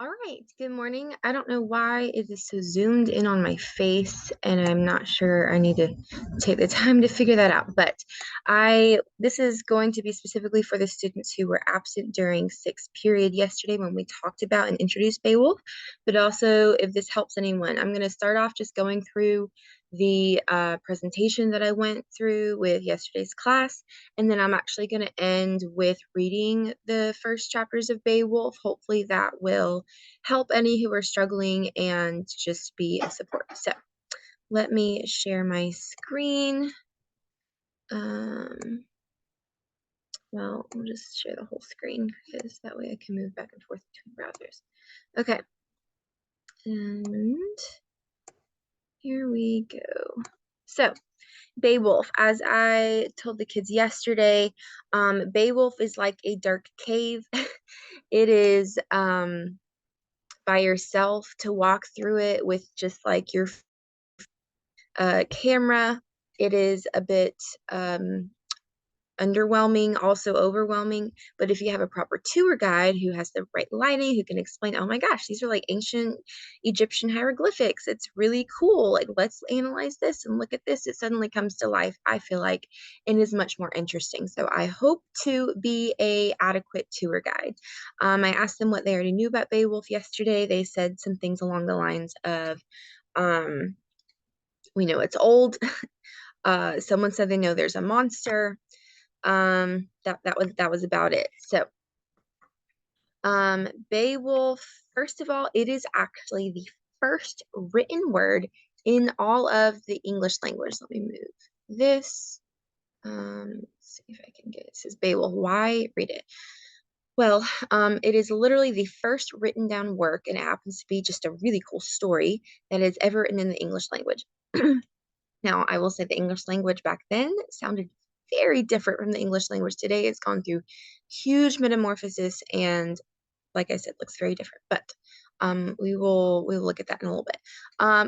All right, good morning. I don't know why it is so zoomed in on my face, and I'm not sure I need to take the time to figure that out. But this is going to be specifically for the students who were absent during sixth period yesterday when we talked about and introduced Beowulf, but also if this helps anyone. I'm going to start off just going through the presentation that I went through with yesterday's class, and then I'm actually going to end with reading the first chapters of Beowulf. Hopefully that will help any who are struggling and just be a support. So let me share my screen. Um, well, I'll just share the whole screen because that way I can move back and forth between browsers. Okay. And here we go. So Beowulf, as I told the kids yesterday, Beowulf is like a dark cave. It is by yourself to walk through it with just like your camera. It is a bit underwhelming, also overwhelming. But if you have a proper tour guide who has the right lighting, who can explain, oh my gosh, these are like ancient Egyptian hieroglyphics. It's really cool. Like, let's analyze this and look at this. It suddenly comes to life, I feel like, and is much more interesting. So I hope to be a adequate tour guide. I asked them what they already knew about Beowulf yesterday. They said some things along the lines of, we know it's old. Someone said they know there's a monster. That was about it. So Beowulf, first of all, it is actually the first written word in all of the English language. Let me move this. Let's see if I can get it. It says Beowulf. Why read it? Well, it is literally the first written down work, and it happens to be just a really cool story that is ever written in the English language. Now, I will say the English language back then sounded very different from the English language today. It's gone through huge metamorphosis and, like I said, looks very different. But we will look at that in a little bit.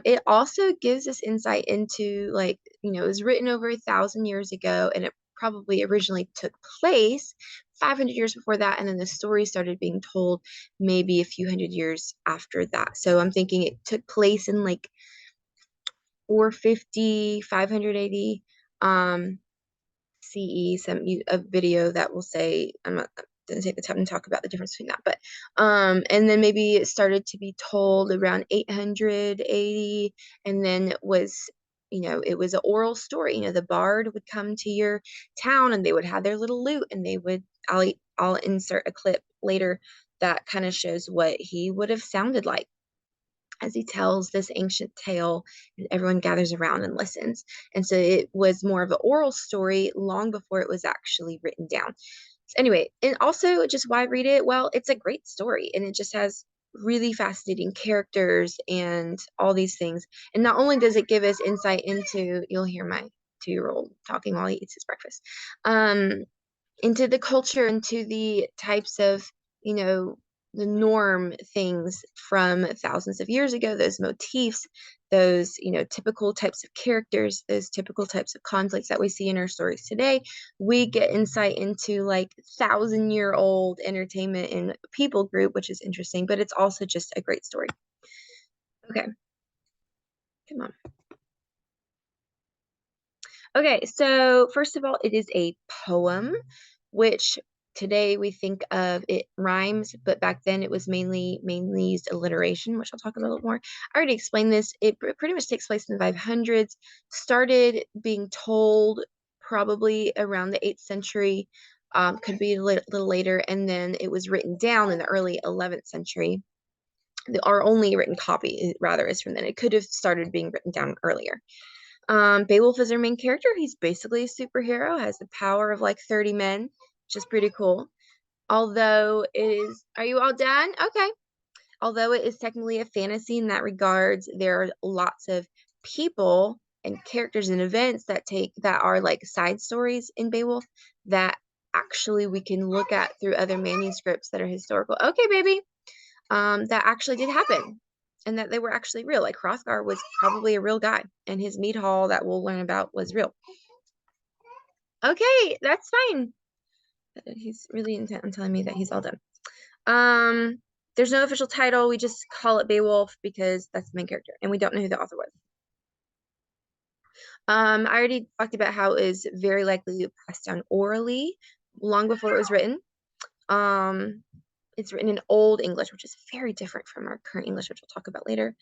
It also gives us insight into, like, it was written over 1,000 years ago, and it probably originally took place 500 years before that, and then the story started being told maybe a few hundred years after that. So I'm thinking it took place in like 450, 580 CE, a video that will say, I'm not gonna take the time to talk about the difference between that, but and then maybe it started to be told around 880, and then it was an oral story. The bard would come to your town and they would have their little lute, and they would, I'll insert a clip later that kind of shows what he would have sounded like as he tells this ancient tale, and everyone gathers around and listens. And so it was more of an oral story long before it was actually written down. So anyway, and also just why read it? Well, it's a great story, and it just has really fascinating characters and all these things. And not only does it give us insight into, you'll hear my 2-year-old talking while he eats his breakfast, into the culture, into the types of, you know, the norm things from thousands of years ago, those motifs, those, typical types of characters, those typical types of conflicts that we see in our stories today. We get insight into like 1,000-year-old entertainment and people group, which is interesting, but it's also just a great story. Okay, come on. Okay, so first of all, it is a poem, which today we think of it rhymes, but back then it was mainly used alliteration, which I'll talk about a little more. I already explained this. It pretty much takes place in the 500s, started being told probably around the 8th century, could be a little later, and then it was written down in the early 11th century. Our only written copy, rather, is from then. It could have started being written down earlier. Beowulf is our main character. He's basically a superhero, has the power of like 30 men, which is pretty cool. Although it is, are you all done? Okay. Although it is technically a fantasy in that regards, there are lots of people and characters and events that are like side stories in Beowulf that actually we can look at through other manuscripts that are historical. Okay, baby. That actually did happen and that they were actually real. Like Hrothgar was probably a real guy, and his mead hall that we'll learn about was real. Okay, that's fine. He's really intent on telling me that he's all done. There's no official title. We just call it Beowulf because that's the main character, and we don't know who the author was. I already talked about how it is very likely passed down orally long before it was written. Um, it's written in Old English, which is very different from our current English, which we'll talk about later.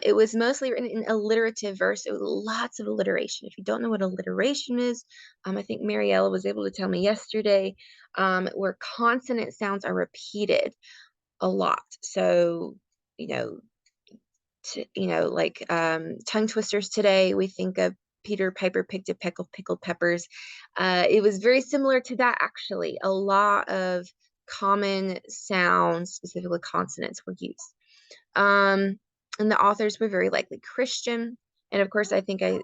It was mostly written in alliterative verse. It was lots of alliteration. If you don't know what alliteration is, I think Mariella was able to tell me yesterday, where consonant sounds are repeated a lot. So, you know, like tongue twisters today, we think of Peter Piper picked a peck of pickled peppers. It was very similar to that, actually. A lot of common sounds, specifically consonants, were used. And the authors were very likely Christian. And of course, I think I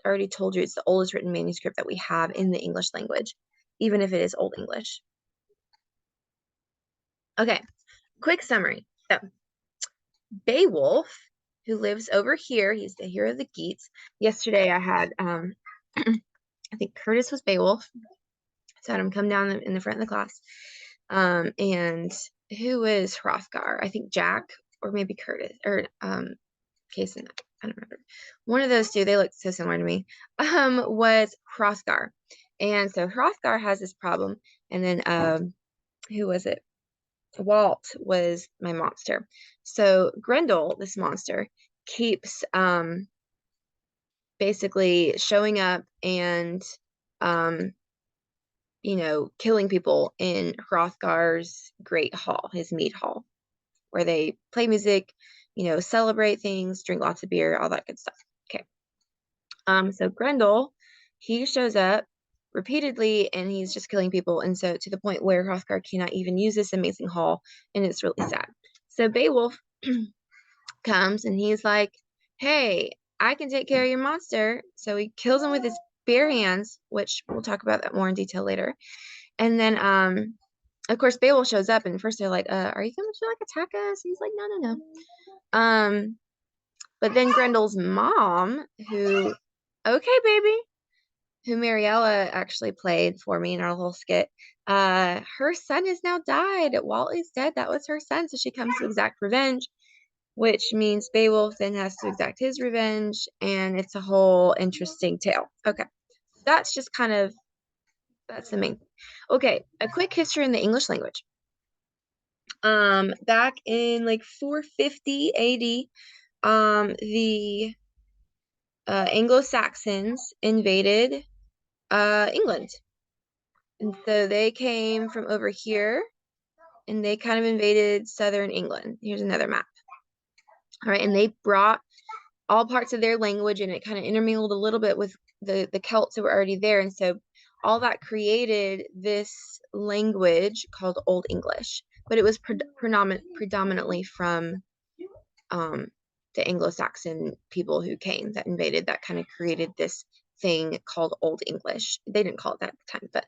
already told you it's the oldest written manuscript that we have in the English language, even if it is Old English. Okay, quick summary. So, Beowulf, who lives over here, he's the hero of the Geats. Yesterday I had, I think Curtis was Beowulf. So I had him come down in the front of the class. And who is Hrothgar? I think Jack or maybe Curtis or Kason. I don't remember. One of those two, they look so similar to me, was Hrothgar. And so Hrothgar has this problem. And then who was it? Walt was my monster. So Grendel, this monster, keeps basically showing up and killing people in Hrothgar's great hall, his mead hall, where they play music, celebrate things, drink lots of beer, all that good stuff. Okay. So Grendel, he shows up repeatedly and he's just killing people. And so to the point where Hrothgar cannot even use this amazing hall, and it's really sad. So Beowulf comes and he's like, hey, I can take care of your monster. So he kills him with his bare hands, which we'll talk about that more in detail later. And then of course Beowulf shows up and first they're like, are you coming to like attack us? And he's like, no. But then Grendel's mom, who, okay, baby, who Mariella actually played for me in our little skit, her son has now died. Walt is dead. That was her son. So she comes to exact revenge, which means Beowulf then has to exact his revenge. And it's a whole interesting tale. Okay. That's just that's the main thing. Okay. A quick history in the English language. Back in like 450 AD, the Anglo-Saxons invaded England. And so they came from over here and they kind of invaded southern England. Here's another map. All right, and they brought all parts of their language and it kind of intermingled a little bit with the Celts who were already there. And so all that created this language called Old English, but it was predominantly from the Anglo-Saxon people who came that invaded that kind of created this thing called Old English. They didn't call it that at the time, but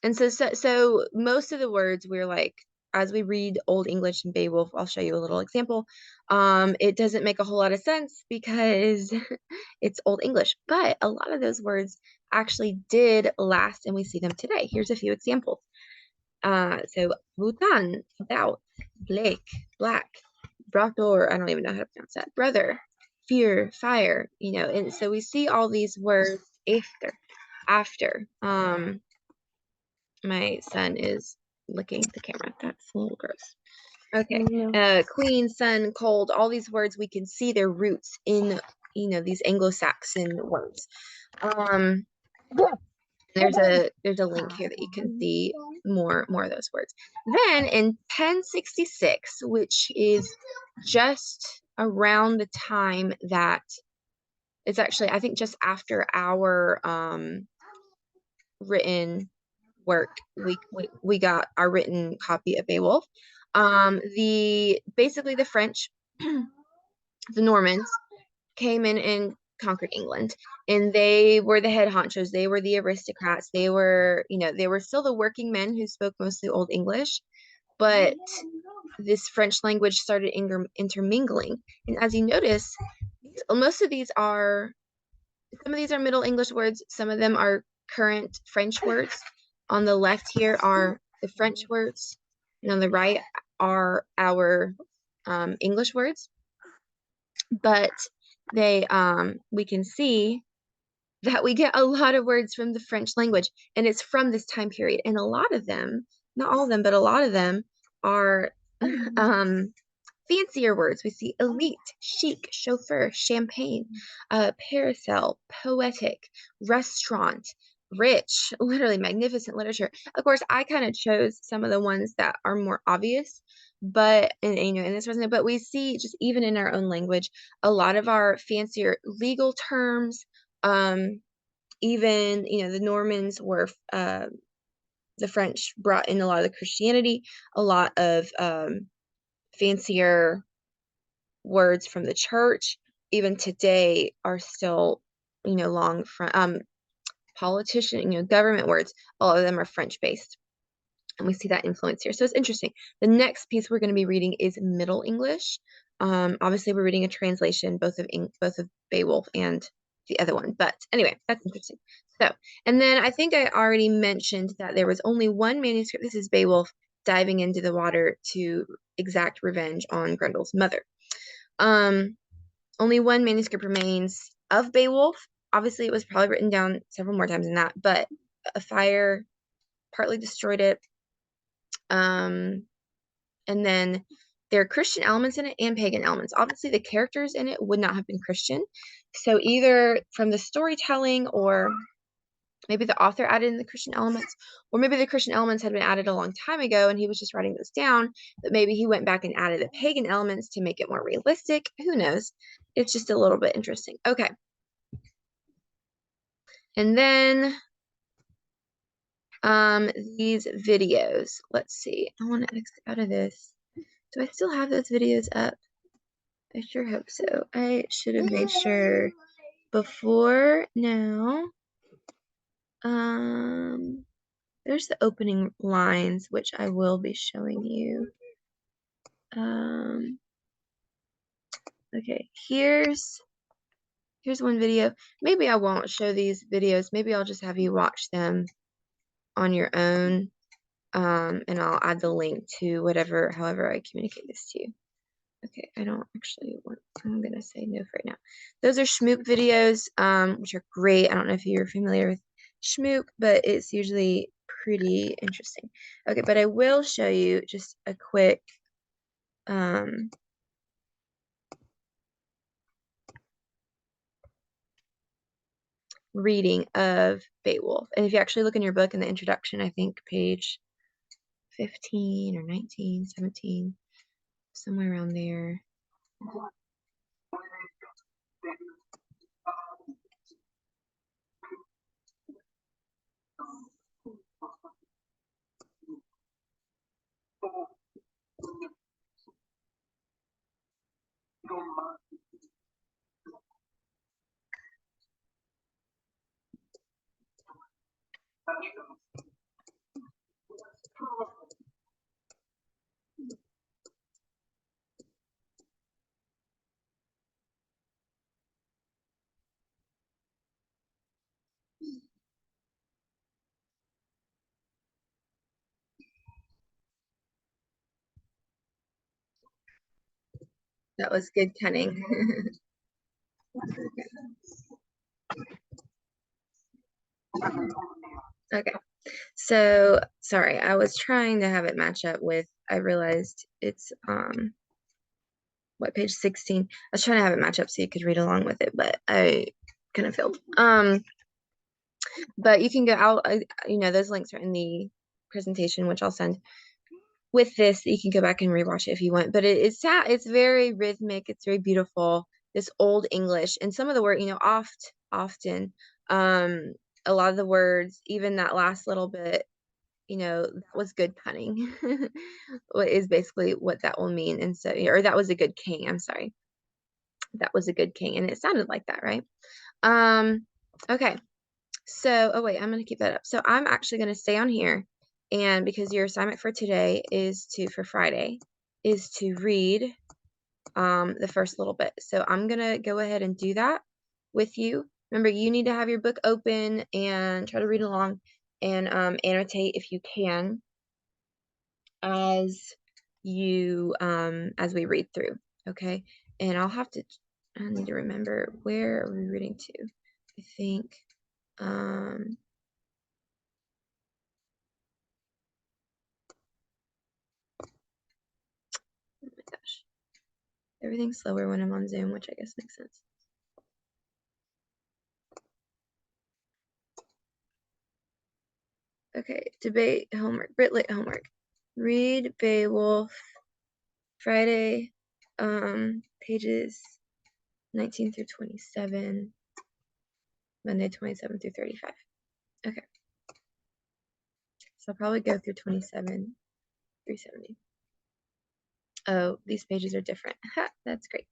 and so most of the words we're like, as we read Old English and Beowulf, I'll show you a little example. It doesn't make a whole lot of sense because it's Old English, but a lot of those words actually did last and we see them today. Here's a few examples. So Bhutan, about, Blake, black, Broctor, I don't even know how to pronounce that, brother, fear, fire, and so we see all these words after. My son is licking the camera. That's a little gross. Okay. Queen, sun, cold, all these words, we can see their roots in, these Anglo-Saxon words. There's a link here that you can see more of those words. Then in 1066, which is just around the time that it's actually, I think, just after our written work, we got our written copy of Beowulf. Basically the French, the Normans, came in and conquered England, and they were the head honchos. They were the aristocrats. They were still the working men who spoke mostly Old English, but this French language started intermingling. And as you notice, most of these are, some of these are Middle English words. Some of them are current French words. On the left here are the French words, and on the right are our English words, but they we can see that we get a lot of words from the French language, and it's from this time period. And a lot of them, not all of them, but a lot of them are fancier words. We see elite, chic, chauffeur, champagne, parasol, poetic, restaurant, rich, literally magnificent literature. Of course, I kind of chose some of the ones that are more obvious, but and you know, in this wasn't. But we see just even in our own language, a lot of our fancier legal terms. Even the Normans were the French brought in a lot of the Christianity, a lot of fancier words from the church, even today are still, long from politician, government words, all of them are French based. And we see that influence here. So it's interesting. The next piece we're going to be reading is Middle English. Obviously we're reading a translation, both of Beowulf and the other one. But anyway, that's interesting. So, and then I think I already mentioned that there was only one manuscript. This is Beowulf diving into the water to exact revenge on Grendel's mother. Only one manuscript remains of Beowulf. Obviously, it was probably written down several more times than that, but a fire partly destroyed it. And then there are Christian elements in it and pagan elements. Obviously, the characters in it would not have been Christian. So either from the storytelling, or maybe the author added in the Christian elements, or maybe the Christian elements had been added a long time ago and he was just writing those down, but maybe he went back and added the pagan elements to make it more realistic. Who knows? It's just a little bit interesting. Okay. And then these videos. Let's see. I want to exit out of this. Do I still have those videos up? I sure hope so. I should have made sure before now. There's the opening lines, which I will be showing you. Okay, here's one video. Maybe I won't show these videos. Maybe I'll just have you watch them on your own. And I'll add the link to however I communicate this to you. Okay, I don't actually want, I'm gonna say no for right now. Those are Schmoop videos, which are great. I don't know if you're familiar with Schmoop, but it's usually pretty interesting. Okay, but I will show you just a quick reading of Beowulf. And if you actually look in your book in the introduction, I think page 15 or 19, 17, somewhere around there. That was good cunning. Okay. So sorry, I was trying to have it match up with, I realized it's what, page 16. I was trying to have it match up so you could read along with it, but I kind of failed. But you can go out, those links are in the presentation, which I'll send with this. You can go back and rewatch it if you want, but it's very rhythmic, it's very beautiful, this old English, and some of the word, often a lot of the words, even that last little bit, that was good cunning. What is basically what that will mean. And so, or that was a good king, I'm sorry, that was a good king, and it sounded like that, right? Okay, so oh wait, I'm gonna keep that up. So I'm actually gonna stay on here, and because your assignment for today for Friday is to read the first little bit, so I'm gonna go ahead and do that with you. Remember, you need to have your book open and try to read along, and annotate if you can as you as we read through. Okay, and I need to remember, where are we reading to? I think oh my gosh, everything's slower when I'm on Zoom, which I guess makes sense. Okay, debate homework, Britlit homework. Read Beowulf, Friday, pages 19 through 27, Monday 27 through 35. Okay, so I'll probably go through 27 through 70. Oh, these pages are different. Ha, that's great.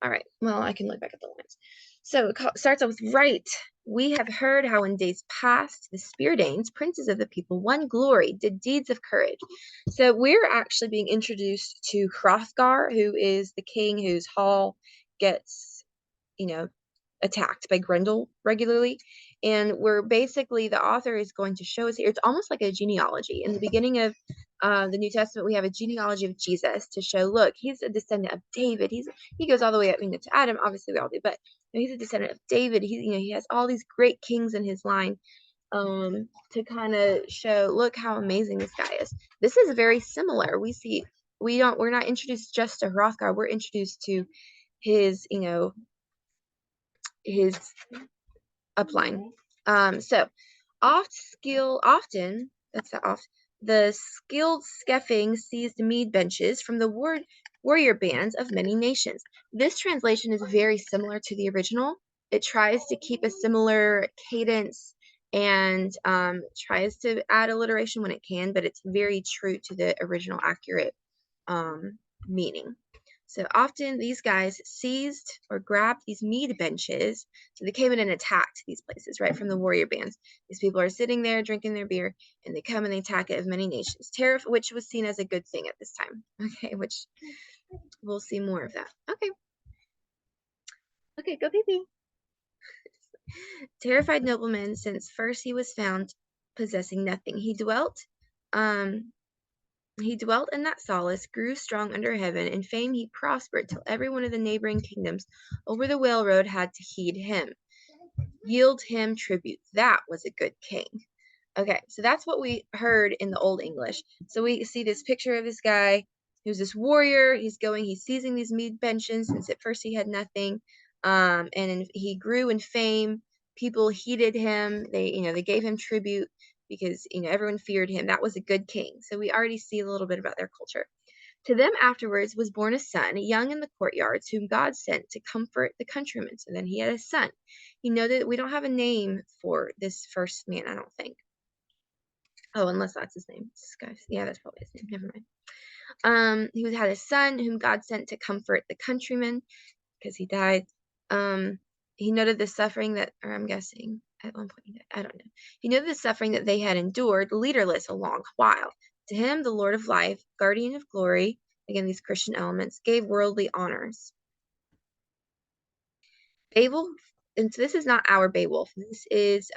All right, well, I can look back at the lines. So it starts off with, right. We have heard how in days past the Speardanes, princes of the people, won glory, did deeds of courage. So we're actually being introduced to Hrothgar, who is the king whose hall gets, attacked by Grendel regularly. And we're basically, the author is going to show us here, it's almost like a genealogy. In the beginning of the New Testament, we have a genealogy of Jesus to show, look, he's a descendant of David. He goes all the way up, to Adam. Obviously, we all do, but he's a descendant of David. He has all these great kings in his line, to kind of show, look how amazing this guy is. This is very similar. We're not introduced just to Hrothgar. We're introduced to his, his upline. So often, that's the oft, the skilled skeffing seized mead benches from the warrior bands of many nations. This translation is very similar to the original. It tries to keep a similar cadence and tries to add alliteration when it can, but it's very true to the original accurate meaning. So often these guys seized or grabbed these mead benches. So they came in and attacked these places, right, from the warrior bands. These people are sitting there drinking their beer, and they come and they attack it of many nations. Which was seen as a good thing at this time. Okay, which we'll see more of that. Okay. Okay, go pee pee. Terrified nobleman, since first he was found possessing nothing. He dwelt in that solace, grew strong under heaven. In fame he prospered, till every one of the neighboring kingdoms over the whale road had to heed him, yield him tribute. That was a good king. Okay, so that's what we heard in the Old English. So we see this picture of this guy who's this warrior. He's seizing these mead benches, since at first he had nothing. And he grew in fame. People heeded him. They gave him tribute because, everyone feared him. That was a good king. So we already see a little bit about their culture. To them afterwards was born a son, young in the courtyards, whom God sent to comfort the countrymen. So then he had a son. That we don't have a name for this first man, I don't think. Oh, unless that's his name. Yeah, that's probably his name. Never mind. He had a son whom God sent to comfort the countrymen because he died. He noted the suffering or I'm guessing at one point he died. I don't know. He noted the suffering that they had endured, leaderless a long while. To him, the Lord of life, guardian of glory, again, these Christian elements, gave worldly honors. Beowulf, and so this is not our Beowulf. This is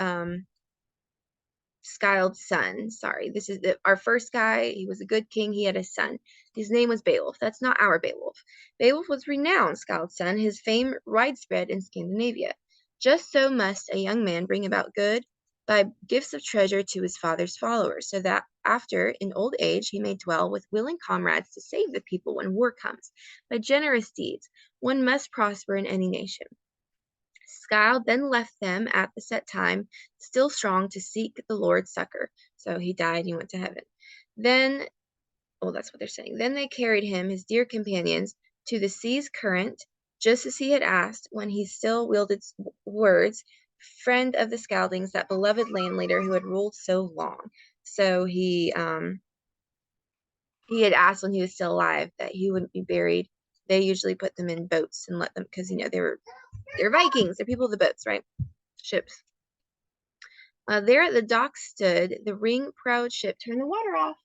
Skild's son. Sorry, this is our first guy. He was a good king. He had a son. His name was Beowulf. That's not our Beowulf. Beowulf was renowned, Skild's son. His fame widespread in Scandinavia. Just so must a young man bring about good by gifts of treasure to his father's followers, so that after, in old age, he may dwell with willing comrades to save the people when war comes. By generous deeds, one must prosper in any nation. Scyld then left them at the set time, still strong to seek the Lord's succor. So he died, he went to heaven. Then, that's what they're saying. Then they carried him, his dear companions, to the sea's current, just as he had asked, when he still wielded words, friend of the Scyldings, that beloved landleader who had ruled so long. So he had asked when he was still alive that he wouldn't be buried. They usually put them in boats and let them, because they're Vikings, they're people of the boats, right? Ships. There at the dock stood the ring-proud ship. Turn the water off.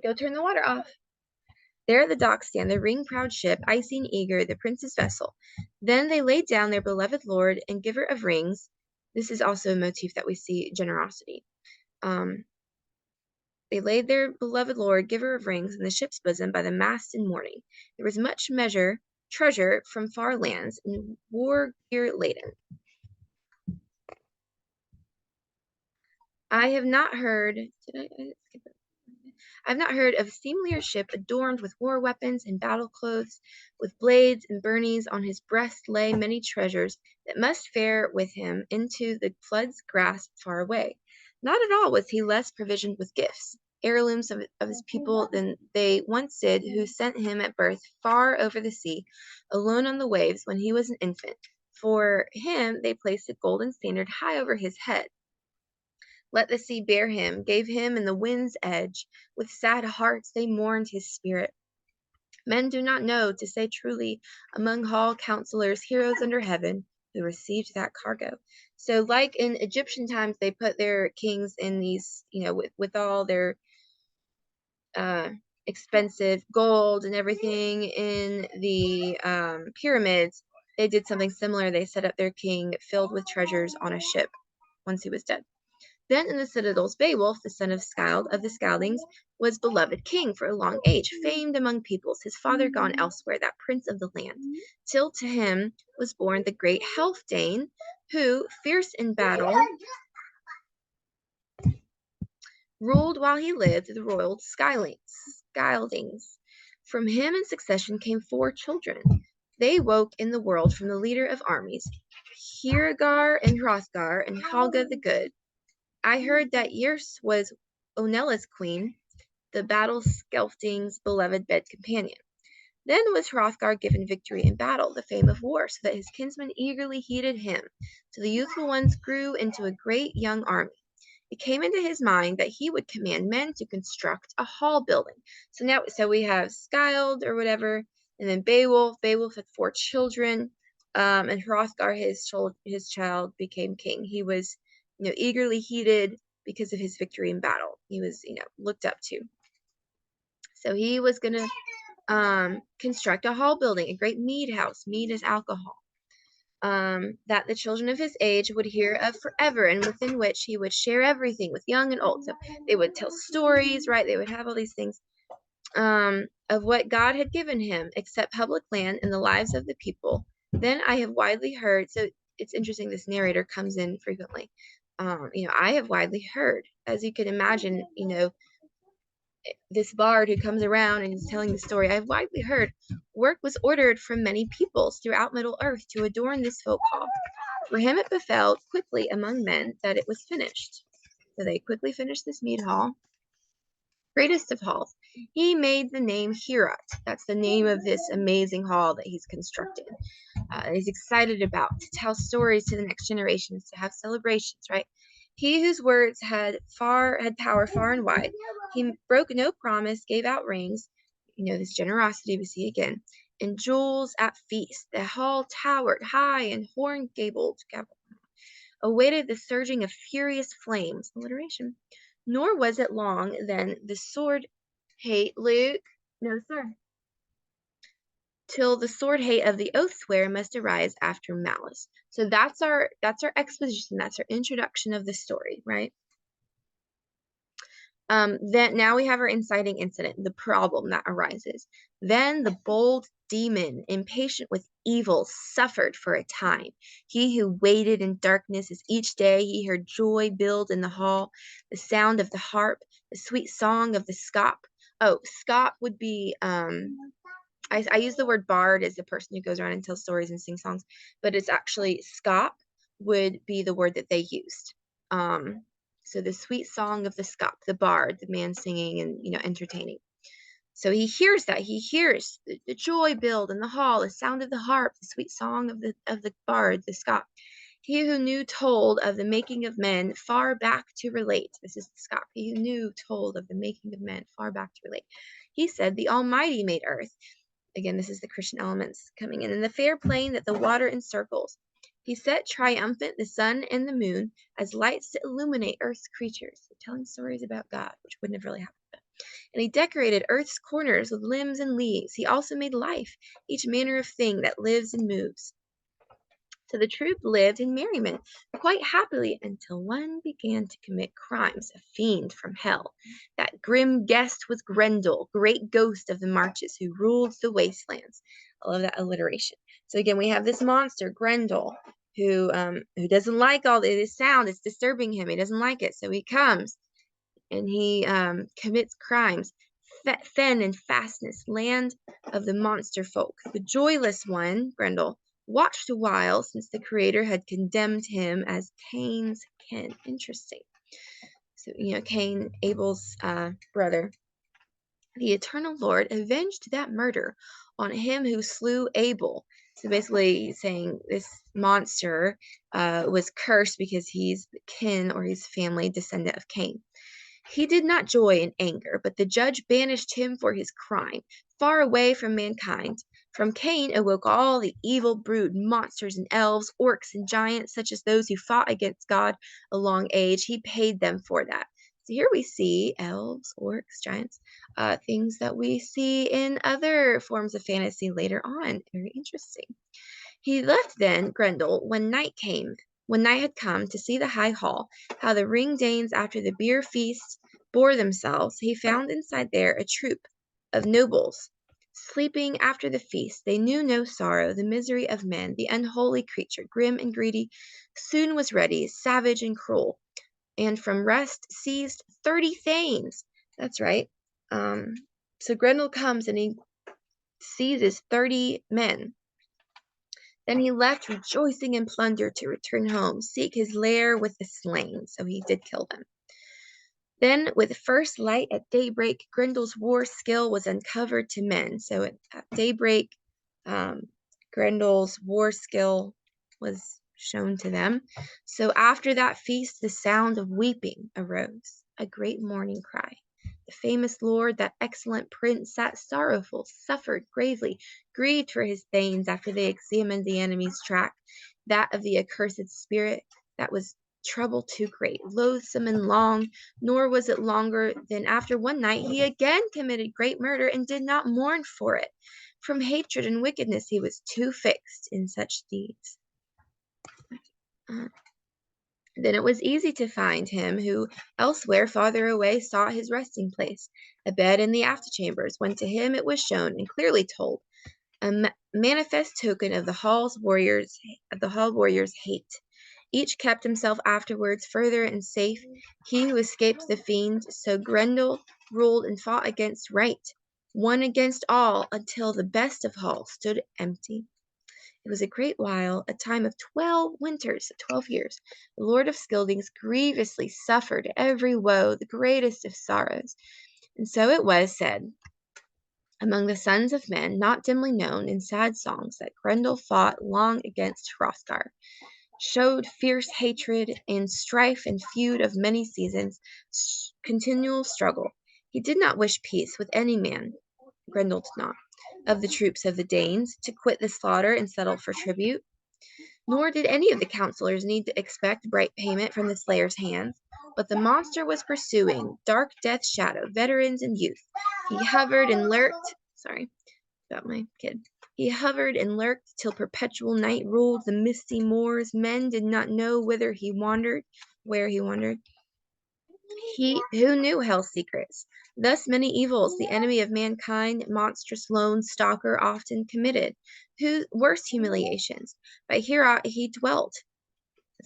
Go turn the water off. There at the dock stand the ring-proud ship, icy and eager, the prince's vessel. Then they laid down their beloved lord and giver of rings. This is also a motif that we see, generosity. They laid their beloved lord, giver of rings, in the ship's bosom by the mast in mourning. There was much treasure from far lands, and war gear laden. I have not heard. I skip it? I've not heard of a seemlier ship adorned with war weapons and battle clothes, with blades and byrnies on his breast lay many treasures that must fare with him into the flood's grasp far away. Not at all was he less provisioned with gifts, heirlooms of his people than they once did who sent him at birth far over the sea, alone on the waves when he was an infant. For him they placed a golden standard high over his head. Let the sea bear him, gave him in the wind's edge. With sad hearts they mourned his spirit. Men do not know, to say truly, among hall counselors, heroes under heaven, who received that cargo. So, like in Egyptian times, they put their kings in these, with all their uh, expensive gold and everything in the pyramids. They did something similar. They set up their king filled with treasures on a ship once he was dead. Then in the citadels, Beowulf, the son of Scyld of the Scyldings, was beloved king for a long age, famed among peoples, his father gone elsewhere, that prince of the land, till to him was born the great Healfdene, who, fierce in battle, ruled while he lived the royal Scyldings. From him in succession came 4 children. They woke in the world from the leader of armies, Hrothgar and Hrothgar and Helga the Good. I heard that Yrse was Onella's queen, the battle Skelfding's beloved bed companion. Then was Hrothgar given victory in battle, the fame of war, so that his kinsmen eagerly heeded him. So the youthful ones grew into a great young army. It came into his mind that he would command men to construct a hall building. So we have Scyld or whatever, and then Beowulf. Beowulf had 4 children, and Hrothgar, his child, became king. He was, eagerly heeded because of his victory in battle. He was, looked up to. So he was going to construct a hall building, a great mead house. Mead is alcohol. That the children of his age would hear of forever, and within which he would share everything with young and old. So they would tell stories, right? They would have all these things of what God had given him, except public land and the lives of the people. Then I have widely heard, so it's interesting, this narrator comes in frequently. I have widely heard, as you can imagine, this bard who comes around and is telling the story. I have widely heard work was ordered from many peoples throughout Middle Earth to adorn this folk hall. For him it befell quickly among men that it was finished. So they quickly finished this mead hall, greatest of halls. He made the name Heorot. That's the name of this amazing hall that he's constructed. He's excited about to tell stories to the next generations, to have celebrations, right? He whose words had power far and wide. He broke no promise, gave out rings. This generosity we see again. And jewels at feast. The hall towered high and horn gabled, awaited the surging of furious flames. Alliteration. Nor was it long then the sword hate, Luke. No, sir. Till the sword hate of the oath swear must arise after malice. So that's our exposition. That's our introduction of the story, right? Then now we have our inciting incident, the problem that arises. Then the bold demon, impatient with evil, suffered for a time. He who waited in darkness as each day he heard joy build in the hall, the sound of the harp, the sweet song of the scop. Oh, scop would be I use the word bard as the person who goes around and tells stories and sings songs, but it's actually scop would be the word that they used. So the sweet song of the scop, the bard, the man singing and entertaining. So he hears that. He hears the joy build in the hall, the sound of the harp, the sweet song of the bard, the scop. He who knew told of the making of men far back to relate. This is the scop. He who knew told of the making of men far back to relate. He said, the Almighty made earth. Again, this is the Christian elements coming in the fair plain that the water encircles. He set triumphant the sun and the moon as lights to illuminate earth's creatures. So telling stories about God, which wouldn't have really happened. And he decorated earth's corners with limbs and leaves. He also made life, each manner of thing that lives and moves. So the troop lived in merriment quite happily until one began to commit crimes, a fiend from hell. That grim guest was Grendel, great ghost of the marches, who ruled the wastelands. I love that alliteration. So again, we have this monster, Grendel, who doesn't like all this sound. It's disturbing him. He doesn't like it. So he comes and he commits crimes. Fen and fastness, land of the monster folk. The joyless one, Grendel, watched a while since the creator had condemned him as Cain's kin. Interesting. So, Cain, Abel's brother. The eternal Lord avenged that murder on him who slew Abel. So basically saying this monster was cursed because he's kin or he's family descendant of Cain. He did not joy in anger, but the judge banished him for his crime, far away from mankind. From Cain awoke all the evil brood, monsters and elves, orcs and giants, such as those who fought against God a long age. He paid them for that. So here we see elves, orcs, giants, things that we see in other forms of fantasy later on. Very interesting. He left then Grendel when night had come, to see the high hall, how the ring Danes after the beer feast bore themselves. He found inside there a troop of nobles, sleeping after the feast. They knew no sorrow, the misery of men, the unholy creature, grim and greedy, soon was ready, savage and cruel, and from rest seized 30 thanes. That's right. So Grendel comes and he seizes 30 men. Then he left, rejoicing in plunder, to return home, seek his lair with the slain. So he did kill them. Then, with first light at daybreak, Grendel's war skill was uncovered to men. So at daybreak, Grendel's war skill was shown to them. So after that feast, the sound of weeping arose, a great mourning cry. The famous lord, that excellent prince, sat sorrowful, suffered gravely, grieved for his thanes after they examined the enemy's track, that of the accursed spirit, that was trouble too great, loathsome and long, nor was it longer than after one night he again committed great murder and did not mourn for it. From hatred and wickedness he was too fixed in such deeds. Then it was easy to find him who elsewhere farther away sought his resting place, a bed in the antechambers, when to him it was shown and clearly told, a manifest token of the hall warriors' hate. Each kept himself afterwards further and safe, he who escaped the fiend. So Grendel ruled and fought against right, one against all, until the best of hall stood empty. It was a great while, a time of 12 winters, 12 years. The Lord of Scyldings grievously suffered every woe, the greatest of sorrows. And so it was said among the sons of men, not dimly known in sad songs, that Grendel fought long against Hrothgar, showed fierce hatred in strife and feud of many seasons, continual struggle. He did not wish peace with any man, Grendel did not, of the troops of the Danes, to quit the slaughter and settle for tribute. Nor did any of the counselors need to expect bright payment from the slayer's hands. But the monster was pursuing, dark death's shadow, veterans and youth. He hovered and lurked. Sorry about my kid. He hovered and lurked till perpetual night ruled the misty moors. Men did not know where he wandered. He who knew hell's secrets. Thus many evils the enemy of mankind, monstrous lone stalker, often committed. Who worst humiliations. But here he dwelt,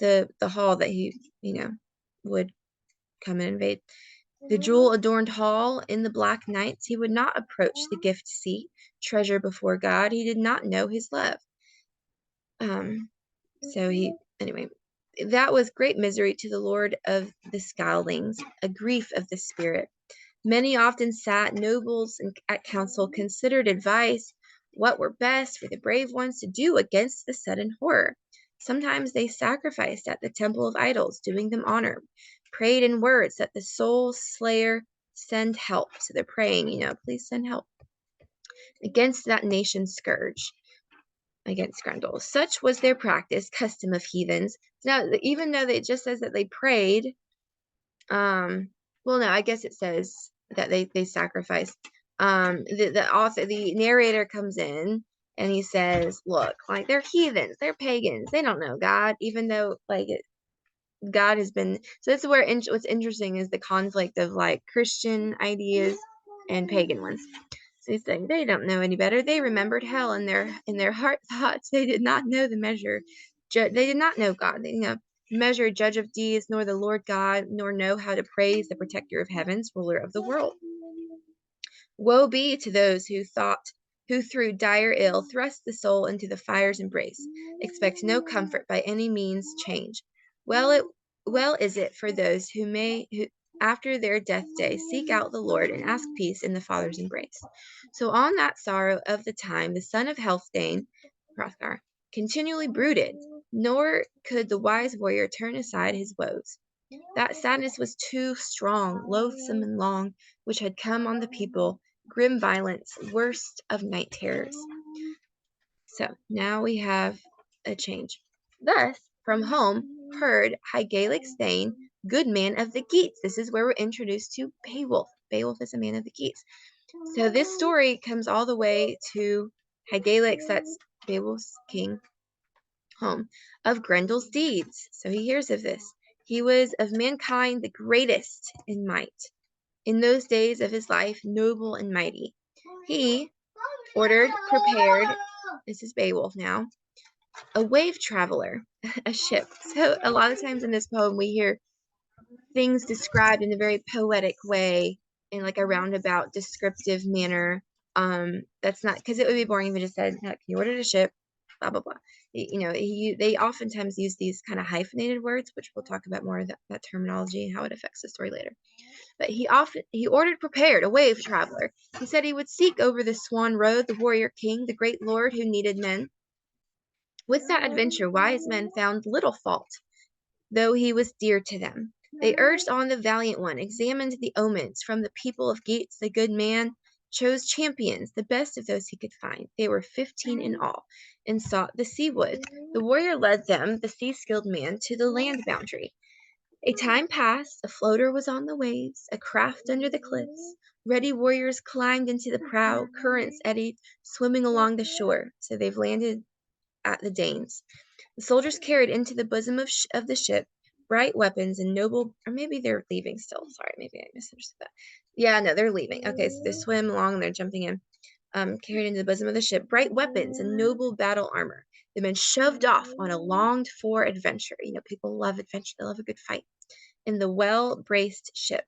the hall that he, would come and invade. The jewel-adorned hall in the black nights, he would not approach the gift seat, treasure before God. He did not know his love. Anyway, that was great misery to the Lord of the Scyldings, a grief of the spirit. Many often sat nobles at council, considered advice, what were best for the brave ones to do against the sudden horror. Sometimes they sacrificed at the temple of idols, doing them honor, prayed in words that the soul slayer send help. So they're praying, please send help against that nation's scourge, against Grendel. Such was their practice, custom of heathens. Now, even though it just says that they prayed, well, no, I guess it says that they sacrificed. The narrator comes in And he says, look, like, they're heathens, they're pagans, they don't know God, even though, like, God has been. So that's where what's interesting is the conflict of, like, Christian ideas and pagan ones. So he's saying they don't know any better. They remembered hell in their heart thoughts. They did not know the measure. They did not know God. They, measure, judge of deeds, nor the Lord God, nor know how to praise the protector of heavens, ruler of the world. Woe be to those who through dire ill thrust the soul into the fire's embrace, expect no comfort by any means change. Well is it for those who after their death day seek out the Lord and ask peace in the Father's embrace. So on that sorrow of the time, the son of Healfdene, Hrothgar, continually brooded, nor could the wise warrior turn aside his woes. That sadness was too strong, loathsome and long, which had come on the people, grim violence, worst of night terrors. So now we have a change. Thus, from home, heard High Gaelic Thane, good man of the Geats. This is where we're introduced to Beowulf. Beowulf is a man of the Geats. So this story comes all the way to High Gaelic, that's Beowulf's king, home, of Grendel's deeds. So he hears of this. He was of mankind the greatest in might. In those days of his life, noble and mighty. He prepared, this is Beowulf now, a wave traveler, a ship. So a lot of times in this poem, we hear things described in a very poetic way, in like a roundabout descriptive manner. That's not, because it would be boring if we just said, he ordered a ship, blah blah blah. They oftentimes use these kind of hyphenated words, which we'll talk about more of that terminology and how it affects the story later. But he ordered prepared a wave traveler. He said he would seek over the swan road the warrior king, the great lord who needed men. With that adventure, wise men found little fault, though he was dear to them. They urged on the valiant one, examined the omens. From the people of Geats, the good man chose champions, the best of those he could find. They were 15 in all, and sought the seawood. The warrior led them, the sea-skilled man, to the land boundary. A time passed, a floater was on the waves, a craft under the cliffs. Ready warriors climbed into the prow, currents eddied, swimming along the shore. So they've landed at the Danes. The soldiers carried into the bosom of the ship bright weapons and noble, or maybe they're leaving still. Sorry, maybe I misunderstood that. Yeah, no, they're leaving. Okay, so they swim along and they're jumping in. Carried into the bosom of the ship bright weapons and noble battle armor. They've been shoved off on a longed-for adventure. People love adventure. They love a good fight. In the well-braced ship.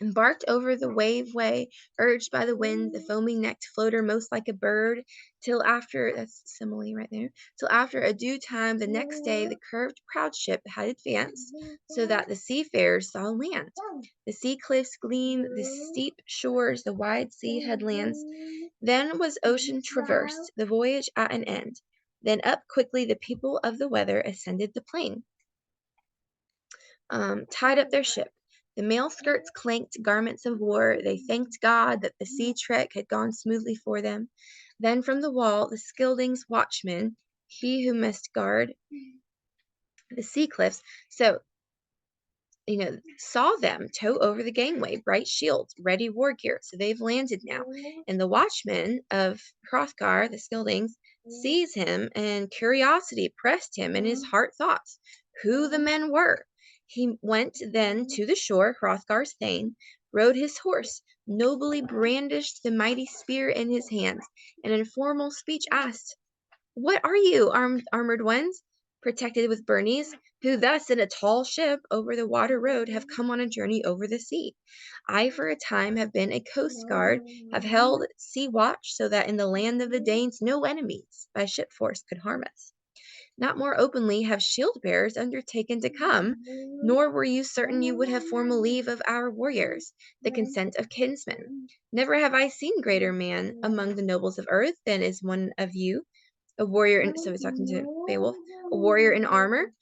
Embarked over the wave-way, urged by the wind, the foaming-necked floater most like a bird, till after, that's simile right there, till after a due time the next day the curved proud ship had advanced, so that the seafarers saw land. The sea cliffs gleam, the steep shores, the wide sea headlands. Then was ocean traversed, the voyage at an end. Then up quickly the people of the weather ascended the plain. Tied up their ship. The mail skirts clanked garments of war. They thanked God that the sea trek had gone smoothly for them. Then from the wall, the Scyldings' watchman, he who must guard the sea cliffs, saw them tow over the gangway, bright shields, ready war gear. So they've landed now. And the watchman of Hrothgar, the Scyldings, sees him, and curiosity pressed him in his heart thoughts who the men were. He went then to the shore, Hrothgar's Thane, rode his horse, nobly brandished the mighty spear in his hands, and in formal speech asked, "What are you, armored ones, protected with byrnies, who thus in a tall ship over the water road have come on a journey over the sea? I for a time have been a coast guard, have held sea watch, so that in the land of the Danes no enemies by ship force could harm us. Not more openly have shield bearers undertaken to come, nor were you certain you would have formal leave of our warriors, the consent of kinsmen. Never have I seen greater man among the nobles of earth than is one of you, a warrior in," so he's talking to Beowulf, "a warrior in armor,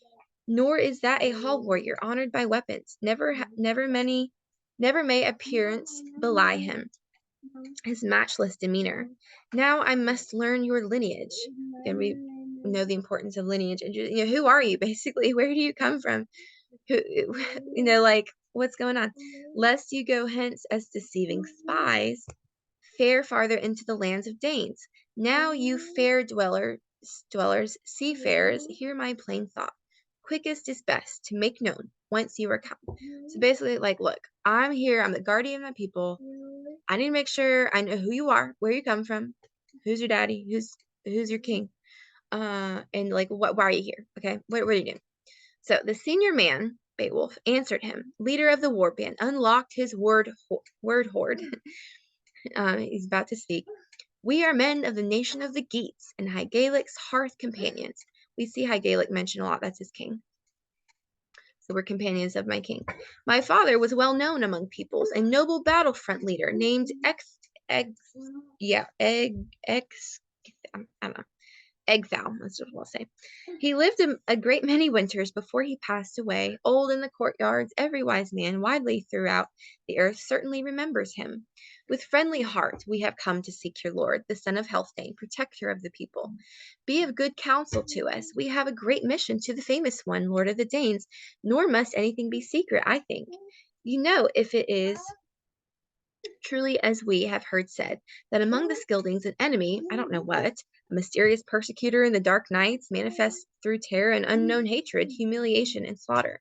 nor is that a hall warrior, honored by weapons. Never may appearance belie him, his matchless demeanor. Now I must learn your lineage." And we know the importance of lineage. And who are you, basically? Where do you come from? Who, like, what's going on? Lest you go hence as deceiving spies, fare farther into the lands of Danes. Now, you fair dwellers, seafarers, hear my plain thought. Quickest is best to make known whence you are come. So basically, like, look, I'm here, I'm the guardian of my people. I need to make sure I know who you are, where you come from, who's your daddy, who's your king, and like why are you here? Okay, what are you doing? So the senior man, Beowulf, answered him, leader of the war band, unlocked his word hoard. He's about to speak. We are men of the nation of the Geats, and High Gaelic's hearth companions. We see High Gaelic mentioned a lot. That's his king. So we're companions of my king. My father was well known among peoples, a noble battlefront leader named I don't know. Eggfowl, that's what I'll say. He lived a great many winters before he passed away. Old in the courtyards, every wise man widely throughout the earth certainly remembers him. With friendly heart we have come to seek your lord, the son of Healfdene, protector of the people. Be of good counsel to us. We have a great mission to the famous one, Lord of the Danes, nor must anything be secret, I think. You know, if it is truly as we have heard said, that among the Scyldings an enemy, I don't know what, a mysterious persecutor in the dark nights, manifests through terror and unknown hatred, humiliation, and slaughter.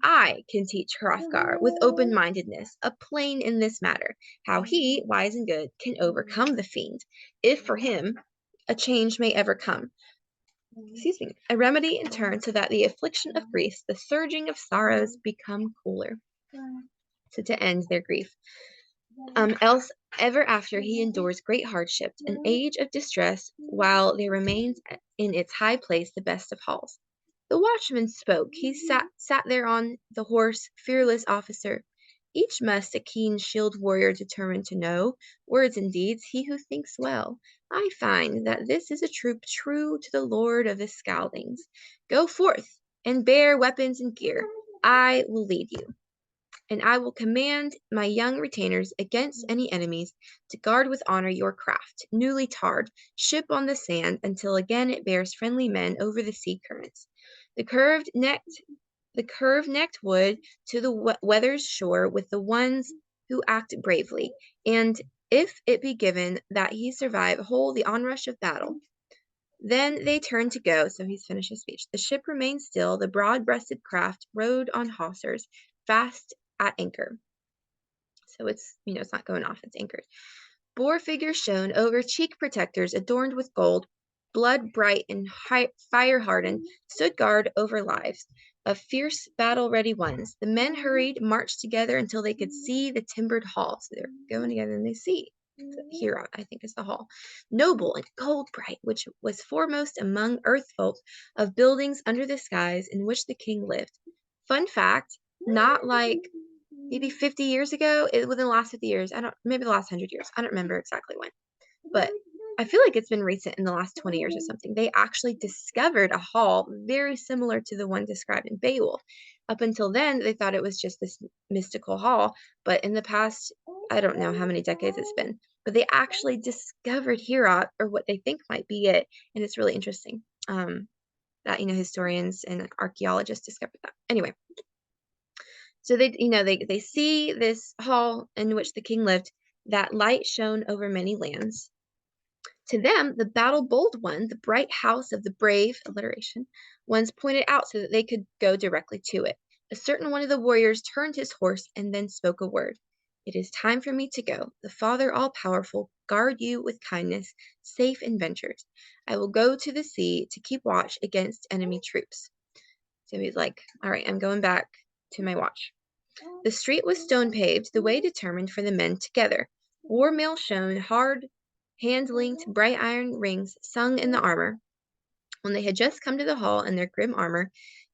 I can teach Hrothgar with open-mindedness, a plain in this matter, how he, wise and good, can overcome the fiend, if for him a change may ever come. Excuse me, a remedy in turn so that the affliction of grief, the surging of sorrows become cooler. So to end their grief. Else ever after he endures great hardship, an age of distress, while there remains in its high place the best of halls. The watchman spoke. He sat there on the horse, fearless officer. Each must a keen shield warrior determined to know. Words and deeds, he who thinks well. I find that this is a troop true to the lord of the Scaldings. Go forth and bear weapons and gear. I will lead you. And I will command my young retainers against any enemies to guard with honor your craft, newly tarred, ship on the sand, until again it bears friendly men over the sea currents. The curved-necked wood to the weather's shore with the ones who act bravely, and if it be given that he survive whole the onrush of battle, then they turn to go. So he's finished his speech. The ship remained still, the broad-breasted craft rode on hawsers, fast at anchor. So it's not going off, it's anchored. Boar figures shone over cheek protectors adorned with gold, blood bright and fire hardened, stood guard over lives of fierce battle ready ones. The men hurried, marched together until they could see the timbered hall. So they're going together and they see. Here, I think is the hall. Noble and gold bright, which was foremost among earth folk of buildings under the skies in which the king lived. Fun fact, not like maybe 50 years ago, within the last 50 years, maybe the last 100 years, I don't remember exactly when, but I feel like it's been recent in the last 20 years or something. They actually discovered a hall very similar to the one described in Beowulf. Up until then, they thought it was just this mystical hall, but in the past, I don't know how many decades it's been, but they actually discovered Heorot, or what they think might be it, and it's really interesting that, historians and archaeologists discovered that. Anyway, so they see this hall in which the king lived, that light shone over many lands. To them, the battle bold one, the bright house of the brave, alliteration, ones pointed out so that they could go directly to it. A certain one of the warriors turned his horse and then spoke a word. It is time for me to go. The Father all-powerful guard you with kindness, safe in ventures. I will go to the sea to keep watch against enemy troops. So he's like, all right, I'm going back to my watch. The street was stone-paved, the way determined for the men together. War mail shone, hard, hand-linked, bright iron rings sung in the armor. When they had just come to the hall in their grim armor,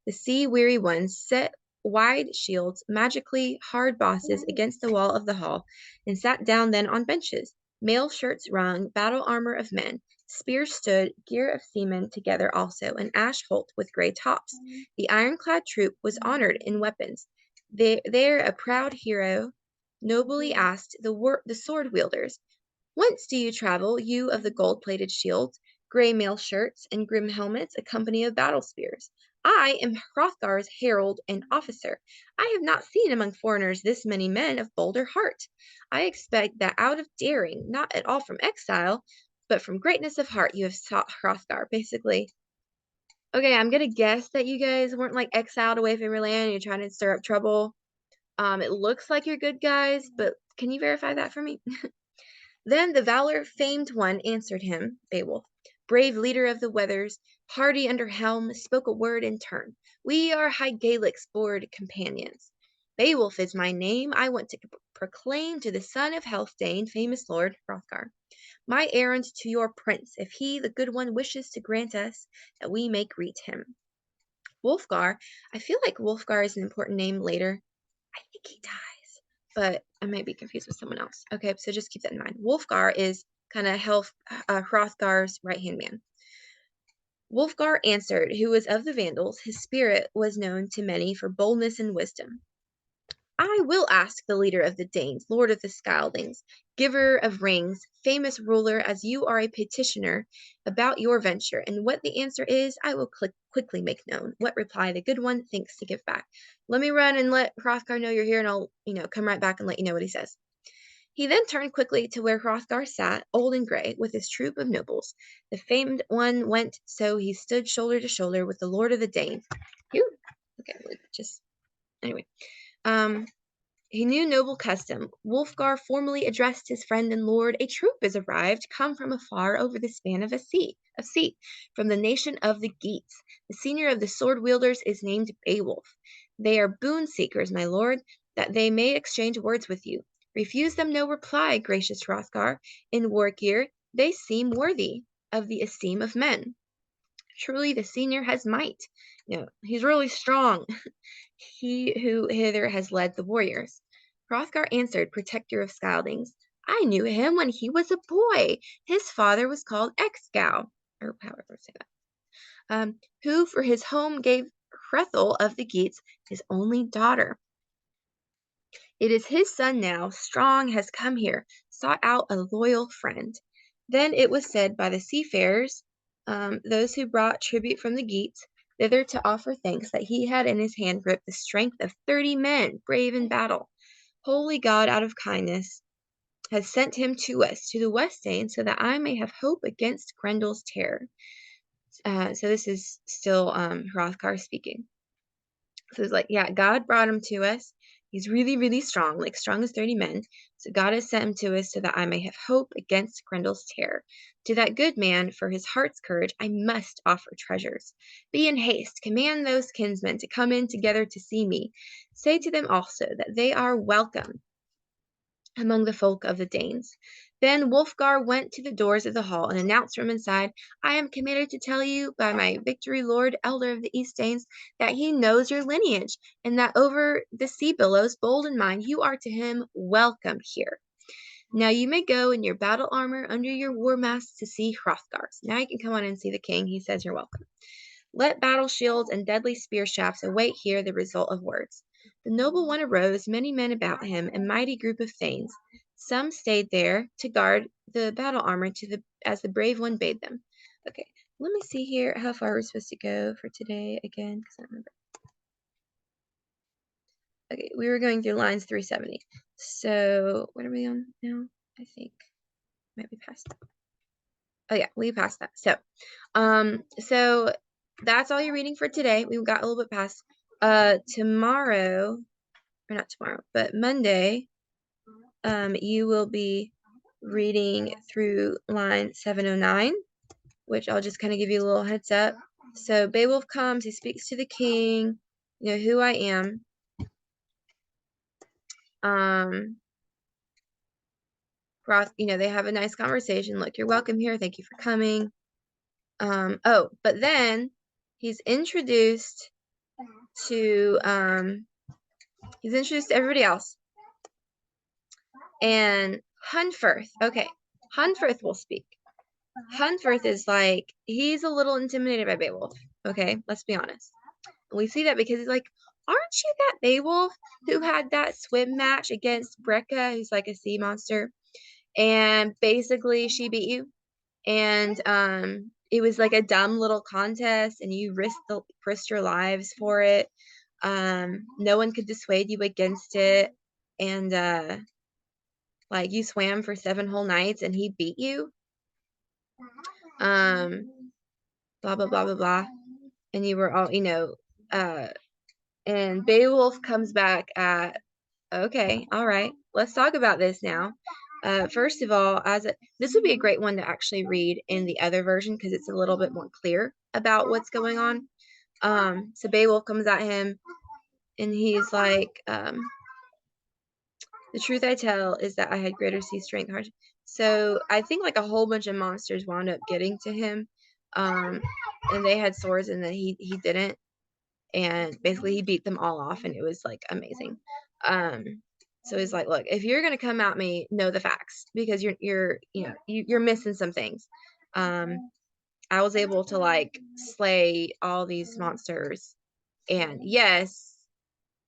the sea-weary ones set wide shields, magically hard bosses against the wall of the hall, and sat down then on benches. Mail shirts rung, battle armor of men. Spears stood, gear of seamen together also, an ash holt with grey tops. The ironclad troop was honored in weapons. There a proud hero nobly asked the sword-wielders, whence do you travel, you of the gold-plated shields, grey mail shirts, and grim helmets, a company of battle spears? I am Hrothgar's herald and officer. I have not seen among foreigners this many men of bolder heart. I expect that out of daring, not at all from exile, but from greatness of heart you have sought Hrothgar. Basically, okay, I'm gonna guess that you guys weren't like exiled away from your land and you're trying to stir up trouble. It looks like you're good guys, but can you verify that for me? Then the valor famed one answered him, Beowulf, brave leader of the Weathers, hardy under helm, spoke a word in turn. We are High Gaelic's board companions. Beowulf is my name. I want to proclaim to the son of Healfdene, famous lord Hrothgar, my errand to your prince, if he, the good one, wishes to grant us that we may greet him. Wolfgar, I feel like Wolfgar is an important name later. I think he dies, but I might be confused with someone else. Okay, so just keep that in mind. Wolfgar is kind of Hrothgar's right-hand man. Wolfgar answered, who was of the Vandals. His spirit was known to many for boldness and wisdom. I will ask the leader of the Danes, lord of the Scyldings, giver of rings, famous ruler, as you are a petitioner about your venture, and what the answer is, I will quickly make known. What reply the good one thinks to give back. Let me run and let Hrothgar know you're here, and I'll, come right back and let you know what he says. He then turned quickly to where Hrothgar sat, old and gray, with his troop of nobles. The famed one went, so he stood shoulder to shoulder with the lord of the Danes. Phew. Okay, just anyway. He knew noble custom. Wulfgar formally addressed his friend and lord. A troop is arrived, come from afar over the span of sea, from the nation of the Geats. The senior of the sword wielders is named Beowulf. They are boon seekers, my lord, that they may exchange words with you. Refuse them no reply, gracious Hrothgar. In war gear, they seem worthy of the esteem of men. Truly, the senior has might. He's really strong. He who hither has led the warriors. Hrothgar answered, protector of Scyldings, I knew him when he was a boy. His father was called Exgau, or however to say that, who for his home gave Hrethel of the Geats his only daughter. It is his son now, strong, has come here, sought out a loyal friend. Then it was said by the seafarers, those who brought tribute from the Geats, thither to offer thanks, that he had in his hand grip the strength of 30 men, brave in battle. Holy God, out of kindness, has sent him to us, to the West Danes, so that I may have hope against Grendel's terror. So this is still Hrothgar speaking. So it's like, yeah, God brought him to us. He's really, really strong, like strong as 30 men. So God has sent him to us so that I may have hope against Grendel's terror. To that good man, for his heart's courage, I must offer treasures. Be in haste, command those kinsmen to come in together to see me. Say to them also that they are welcome among the folk of the Danes. Then Wulfgar went to the doors of the hall and announced from inside, I am commanded to tell you by my victory lord, elder of the East Danes, that he knows your lineage, and that over the sea billows, bold in mind, you are to him welcome here. Now you may go in your battle armor under your war masks to see Hrothgar. Now you can come on and see the king. He says you're welcome. Let battle shields and deadly spear shafts await here the result of words. The noble one arose, many men about him, a mighty group of thanes. Some stayed there to guard the battle armor as the brave one bade them. Okay, let me see here how far we're supposed to go for today again, because I don't remember. Okay, we were going through lines 370. So what are we on now? I think might be past that. Oh yeah, we passed that. So that's all you're reading for today. We got a little bit past. Tomorrow, or not tomorrow, but Monday, you will be reading through line 709, which I'll just kind of give you a little heads up. So Beowulf comes, he speaks to the king, who I am. They have a nice conversation. Look, you're welcome here. Thank you for coming. But then he's introduced to everybody else. And Hunferth, okay, Hunferth will speak. Hunferth is like, he's a little intimidated by Beowulf, okay, let's be honest. And we see that because he's like, aren't you that Beowulf who had that swim match against Brecca, who's like a sea monster, and basically she beat you? And it was like a dumb little contest, and you risked your lives for it. No one could dissuade you against it, and like you swam for 7 whole nights, and he beat you. blah blah blah blah blah, and you were all, and Beowulf comes back at, okay, all right, let's talk about this now. First of all, this would be a great one to actually read in the other version because it's a little bit more clear about what's going on. So Beowulf comes at him and he's like, the truth I tell is that I had greater sea strength. So I think like a whole bunch of monsters wound up getting to him, and they had swords and then he didn't, and basically he beat them all off and it was like amazing. So he's like, look, if you're gonna come at me, know the facts because you're missing some things. I was able to like slay all these monsters, and yes,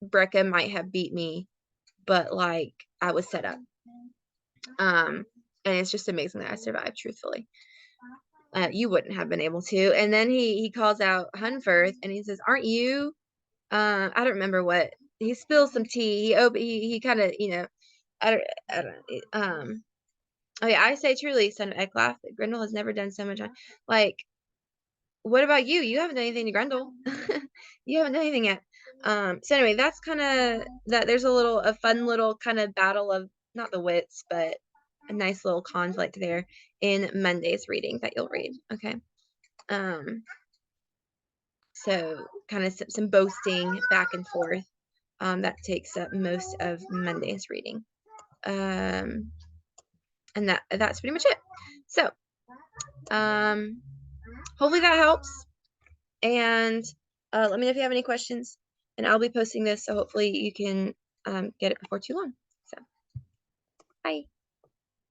Brecca might have beat me, but like I was set up. And it's just amazing that I survived, truthfully. You wouldn't have been able to. And then he calls out Hunferth and he says, aren't you, I don't remember what, he spills some tea. He kind of, I don't, oh yeah, I say truly, son of Ecglaf, that Grendel has never done so much. Like, what about you? You haven't done anything to Grendel. You haven't done anything yet. So anyway, that's kind of that. There's a fun little kind of battle of not the wits, but a nice little conflict there in Monday's reading that you'll read. Okay. So kind of some boasting back and forth. That takes up most of Monday's reading. And that's pretty much it. So, hopefully that helps. And let me know if you have any questions. And I'll be posting this, so hopefully you can get it before too long. So, bye.